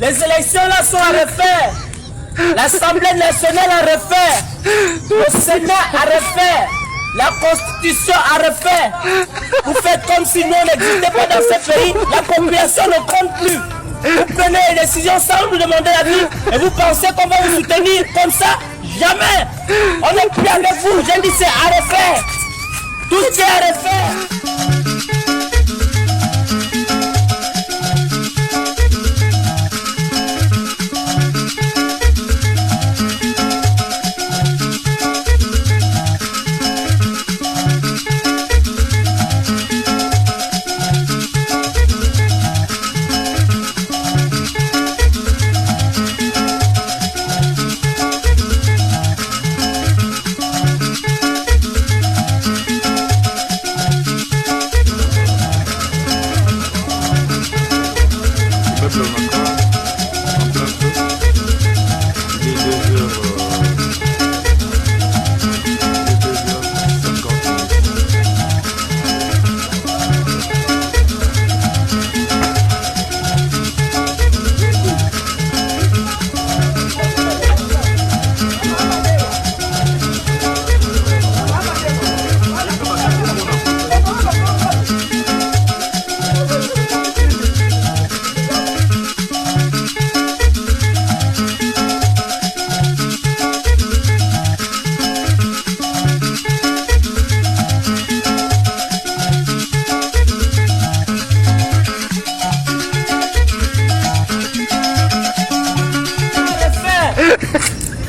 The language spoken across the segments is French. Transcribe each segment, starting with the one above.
Les élections là sont à refaire. L'Assemblée nationale a refait. Le Sénat a refait. La Constitution a refait. Vous faites comme si nous n'existions pas dans ce pays. La population ne compte plus. Vous prenez les décisions sans nous demander l'avis et vous pensez qu'on va vous soutenir comme ça? Jamais. On n'est plus avec vous. J'ai dit c'est à refaire. Tout ce qui est à refaire.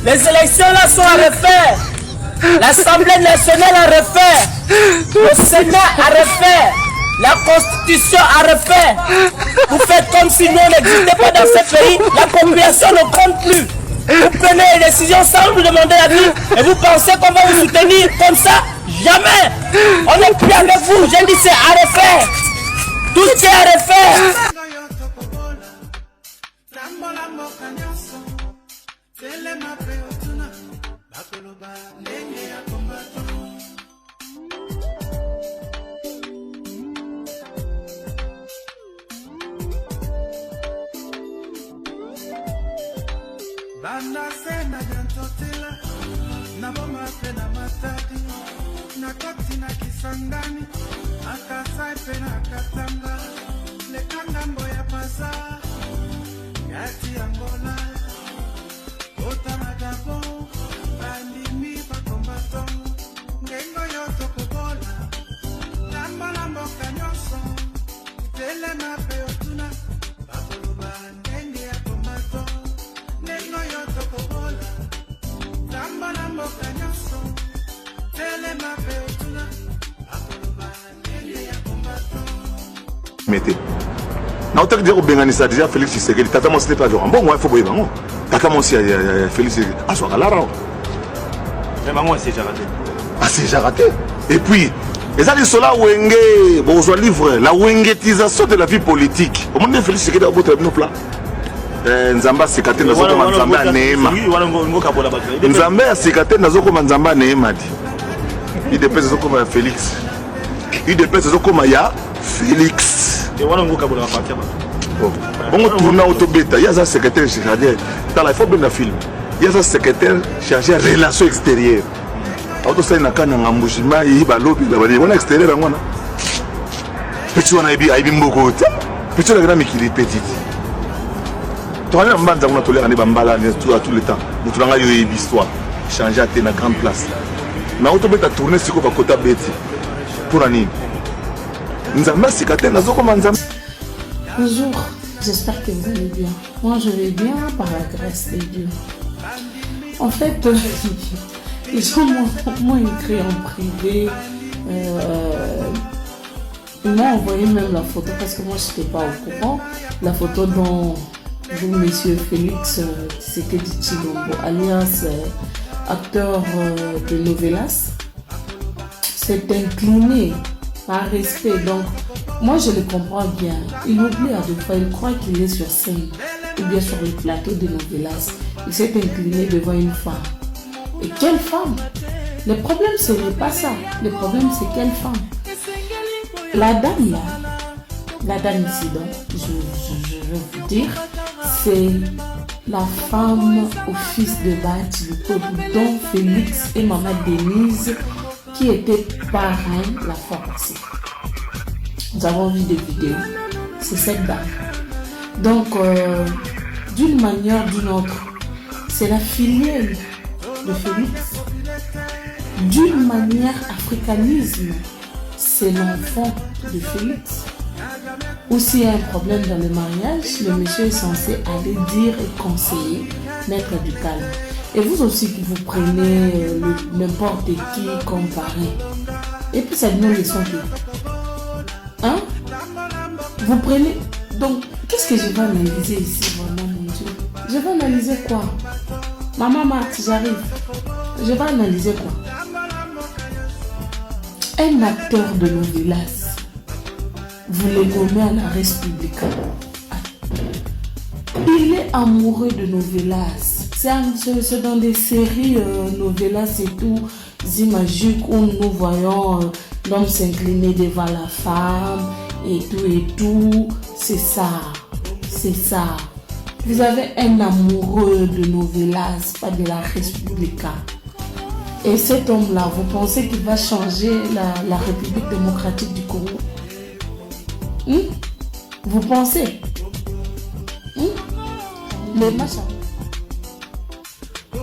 Les élections là sont à refaire. L'Assemblée nationale a refait. Le Sénat a refait. La Constitution a refait. Vous faites comme si nous n'existions pas dans ce pays. La population ne compte plus. Vous prenez les décisions sans nous demander l'avis et vous pensez qu'on va vous soutenir comme ça? Jamais. On n'est plus avec vous. J'ai dit c'est à refaire. Tout ce qui est à refaire. Banda sena jantotela na boma pena matati na koti na kisangani akasai pena katanga le kangambo ya pasa yati Angola ota na Gabon bandimi bakombato ngengo yoto kubola lamba lambo kanyoso tele na peotuna bakoloba ngenge ya kombato ngengo yoto kubola lamba lambo kanyoso tele na peotuna bakoloba ngenge ya kombato mettez. Na autant que dire au Benganissa déjà Félix Tshisekedi tata mon ce n'est pas genre bon moi il faut boyer bango tata mon si Félix ah soit là mais bango c'est déjà raté c'est déjà raté et puis les alliés sont là wenge bon soit livre la wengetisation de la vie politique au monde de Félix Tshisekedi a beau nous plat Nzamba sikate na zoko manzamba neema Nzamba sikate na zoko manzamba neema di il dépêche zoko ma Félix il dépêche zoko ma ya Félix bon tourna autobeta il y a un secrétaire chargé dans la faut bien la film il y a un secrétaire chargé relations extérieures auto ça na kana ngambujima yi balobi la bali on extérieur ngona petit on a ibi mboko petit la grande qui petit toi on mbanza on tolera ni bambala tout à tout le temps mutu nga yo histoire changer à na grande place na autobeta tourner siko ba kota beti pour ani. Bonjour, j'espère que vous allez bien. Moi je vais bien par la grâce de Dieu. En fait, les gens m'ont écrit en privé. Ils m'ont envoyé même la photo parce que moi je n'étais pas au courant. La photo dont vous, monsieur Félix Tshisekedi Tshilombo, alias acteur de Novelas, s'est incliné par respect. Donc, moi je le comprends bien. Il oublie à deux fois, il croit qu'il est sur scène ou bien sur le plateau de Novelas. Il s'est incliné devant une femme. Et quelle femme? Le problème ce n'est pas ça. Le problème c'est quelle femme? La dame là, la dame ici donc, je veux vous dire, c'est la femme au fils de Bahati du peuple, dont Félix et maman Denise, qui étaient parrains la fois passée. Nous avons vu des vidéos. C'est cette dame. Donc, d'une manière ou d'une autre, c'est la filiale de Félix. D'une manière, africanisme, c'est l'enfant de Félix. Ou s'il y a un problème dans le mariage, le monsieur est censé aller dire et conseiller, mettre du calme. Et vous aussi, vous prenez n'importe qui comme parrain. Et puis ça donne les leçons. Hein? Vous prenez... Donc, qu'est-ce que je vais analyser ici, vraiment, mon Dieu? Je vais analyser quoi? Maman Marthe, j'arrive. Je vais analyser quoi? Un acteur de novelas, vous le nommez à la République. Il est amoureux de novelas. C'est dans des séries novelas et tout, imagiques où nous voyons l'homme s'incliner devant la femme et tout. C'est ça. C'est ça. Vous avez un amoureux de novelas, pas de la République. Et cet homme-là, vous pensez qu'il va changer la République démocratique du Congo? Vous pensez?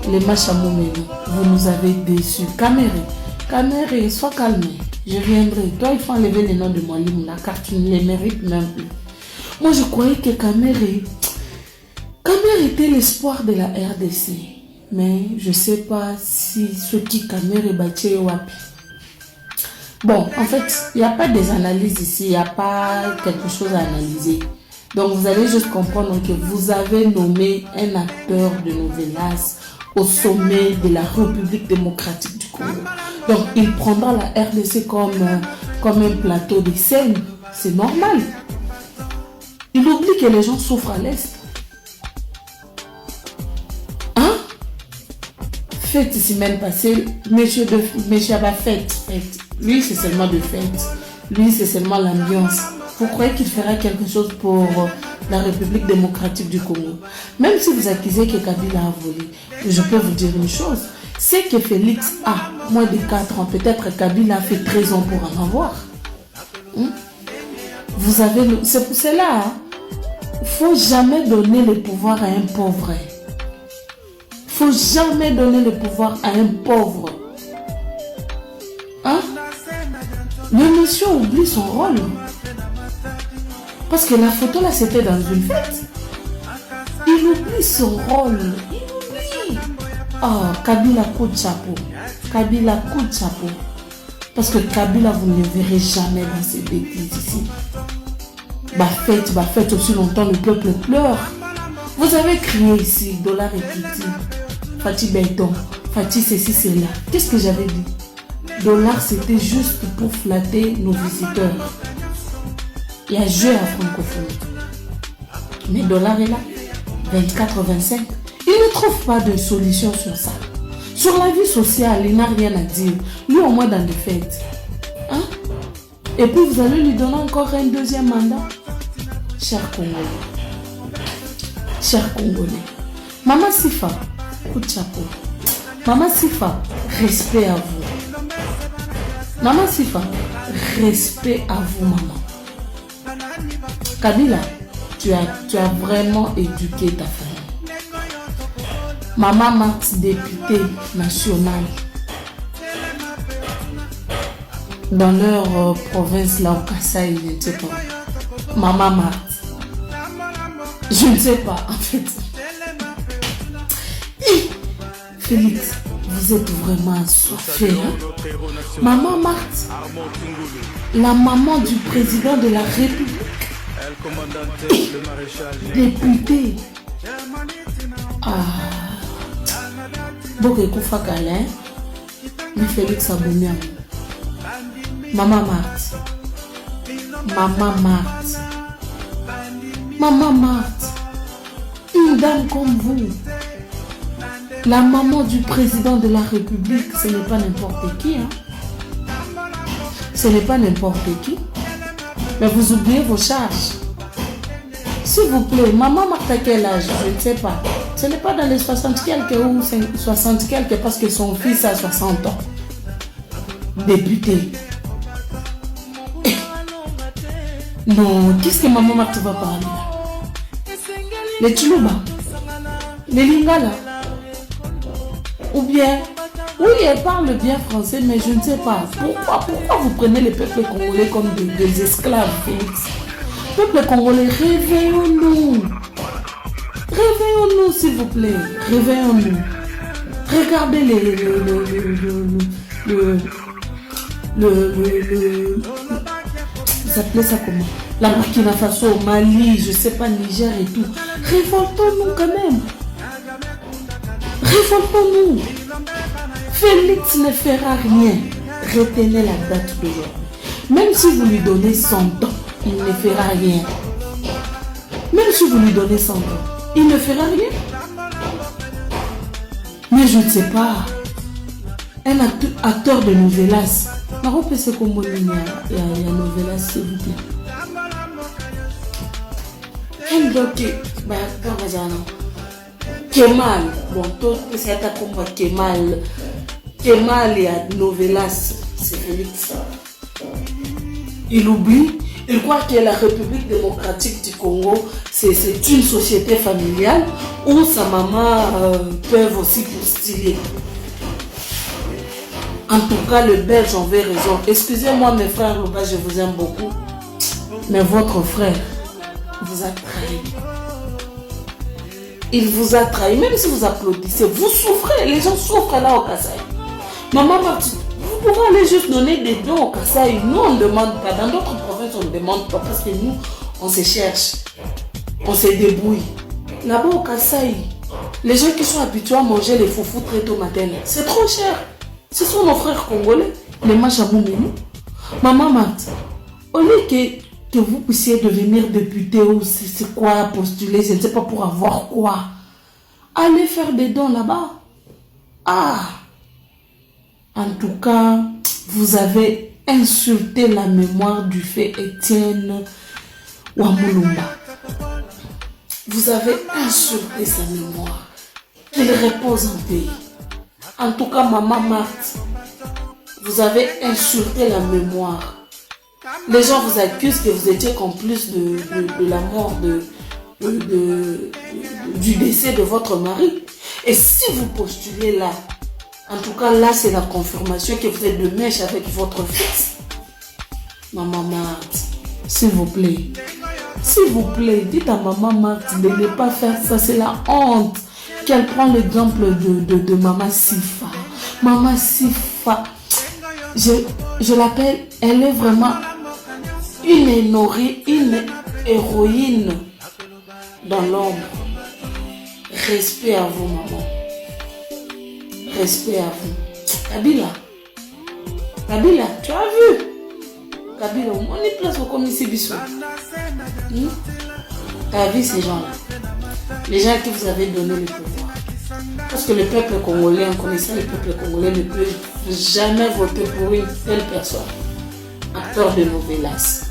Les matchs à Moumeni, vous nous avez déçus. Caméré, sois calmé. Je viendrai. Toi, il faut enlever les noms de Moualim là, car tu ne les mérites même plus. Moi, je croyais que Caméré était l'espoir de la RDC. Mais je ne sais pas si ce qui Caméré bâti est wapi. Bon, en fait, il n'y a pas des analyses ici, il n'y a pas quelque chose à analyser. Donc, vous allez juste comprendre que vous avez nommé un acteur de novelas au sommet de la République démocratique du Congo. Donc, il prendra la RDC comme un plateau de scène. C'est normal. Il oublie que les gens souffrent à l'Est. Hein? Fête semaine passée, monsieur Abba fête. Lui, c'est seulement de fête. Lui, c'est seulement l'ambiance. Vous croyez qu'il fera quelque chose pour la République démocratique du Congo? Même si vous accusez que Kabila a volé, je peux vous dire une chose. C'est que Félix a moins de 4 ans. Peut-être Kabila a fait 13 ans pour en avoir. Vous avez... C'est pour cela. Il ne faut jamais donner le pouvoir à un pauvre. Il ne faut jamais donner le pouvoir à un pauvre. Hein? Le monsieur oublie son rôle. Parce que la photo là, c'était dans une fête. Il oublie son rôle. Il oublie. Oh, Kabila coup de chapeau. Kabila coup de chapeau. Parce que Kabila, vous ne le verrez jamais dans ces bêtises ici. Faites aussi longtemps, le peuple pleure. Vous avez crié ici, Dollar et Kitty. Fatih Benton. Fatih ceci, c'est là. Qu'est-ce que j'avais dit? Dollar, c'était juste pour flatter nos visiteurs. Il y a jeu à francophonie. Mais Dollar est là. 24-25. Il ne trouve pas de solution sur ça. Sur la vie sociale, il n'a rien à dire. Lui, au moins dans les fêtes. Hein? Et puis, vous allez lui donner encore un deuxième mandat. Chers Congolais. Chers Congolais. Maman Sifa, coup de chapeau. Maman Sifa, respect à vous. Maman Sifa, respect à vous, maman. Kabila, tu as vraiment éduqué ta famille. Maman Marthe, députée nationale. Dans leur province, là, au Kasaï, je ne sais pas. Maman Marthe. Je ne sais pas, en fait. Félix, vous êtes vraiment assoiffé. Hein? Maman Marthe, la maman du président de la République. Députée. Boke Koufa Kalin. Mais Félix Aboumia. Maman Marthe. Maman Marthe. Maman Marthe. Une dame comme vous. La maman du président de la République, ce n'est pas n'importe qui. Hein? Ce n'est pas n'importe qui. Mais vous oubliez vos charges. Si S'il vous plaît, maman Marthe à quel âge? Je ne sais pas. Ce n'est pas dans les 60 quelques ou 60 quelques parce que son fils a 60 ans. Député. Non, qu'est-ce que maman Marthe va parler là? Les Tchoulouba, les Lingala. Ou bien, oui, elle parle bien français, mais je ne sais pas. Pourquoi vous prenez les peuples congolais comme des esclaves, Félix? Peuple congolais, réveillons-nous. Réveillons-nous, s'il vous plaît. Réveillons-nous. Regardez vous appelez ça comment? La Burkina Faso, Mali, je sais pas, Niger et tout. Révoltons-nous quand même. Révoltons-nous. Félix ne fera rien. Retenez la date d'aujourd'hui. Même si vous lui donnez 100 ans, il ne fera rien. Même si vous lui donnez 100 ans, il ne fera rien. Mais je ne sais pas. Un acteur de novelas. Maroc, c'est comme il y a novelas, s'il vous plaît. Un acteur, Kemal. Bon, tout c'est un comme Kemal. Kemal et à novelas, c'est Félix. Il oublie. Il croit que la République démocratique du Congo, c'est une société familiale où sa maman peut aussi postuler. En tout cas, le Belge avait raison. Excusez-moi mes frères, je vous aime beaucoup. Mais votre frère vous a trahi. Il vous a trahi. Même si vous applaudissez, vous souffrez. Les gens souffrent là au Kasaï. Maman Marthe, vous pouvez aller juste donner des dons au Kasaï. Nous, on ne demande pas. Dans d'autres provinces, on ne demande pas. Parce que nous, on se cherche. On se débrouille. Là-bas au Kasaï, les gens qui sont habitués à manger les foufous très tôt matin, c'est trop cher. Ce sont nos frères congolais. Les Machamou-Ménou. Maman Marthe, au lieu que vous puissiez devenir député ou c'est quoi, postuler, je ne sais pas pour avoir quoi. Allez faire des dons là-bas. Ah! En tout cas, vous avez insulté la mémoire du fait Étienne Wamulumba. Vous avez insulté sa mémoire. Qu'il repose en paix. En tout cas, maman Marthe, vous avez insulté la mémoire. Les gens vous accusent que vous étiez complice de la mort du décès de votre mari. Et si vous postulez là, en tout cas là c'est la confirmation que vous êtes de mèche avec votre fils. Maman Marthe, s'il vous plaît, dites à maman Marthe de ne pas faire ça, c'est la honte. Qu'elle prend l'exemple de maman Sifa. Maman Sifa, je l'appelle, elle est vraiment une héroïne dans l'ombre. Respect à vous, maman. Respect à vous. Kabila, tu as vu? Kabila, on est place au commissaire Bissou. Tu as vu ces gens-là? Les gens que vous avez donné le pouvoir. Parce que le peuple congolais, en connaissant le peuple congolais, ne peut jamais voter pour une telle personne. Acteur de novelas.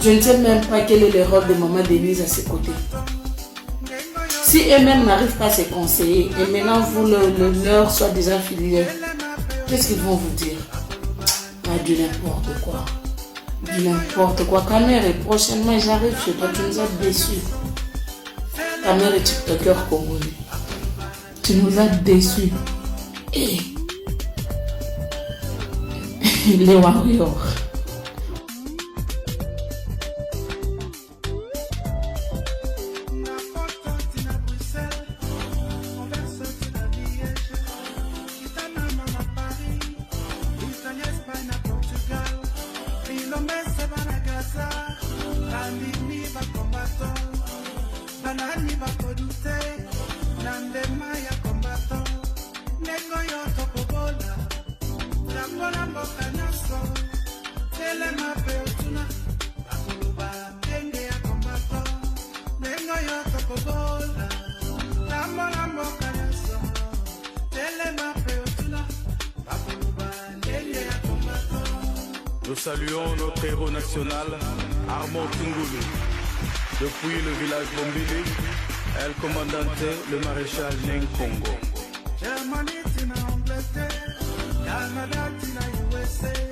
Je ne sais même pas quelle est l'erreur de maman Denise à ses côtés. Si eux-mêmes n'arrivent pas à se conseiller, et maintenant vous leur soi-disant filière, qu'est-ce qu'ils vont vous dire? Du n'importe quoi. Du n'importe quoi. Kamere, prochainement j'arrive chez toi, tu nous as déçus. Kamere est TikToker congolais. Tu nous as déçus. Et les warriors. Nous saluons notre héros national, Armand Tungulu. Depuis le village Bombili, El Commandante, le maréchal Ning Congo. Germany, Tina, Angleterre, Canada, Tina, USA.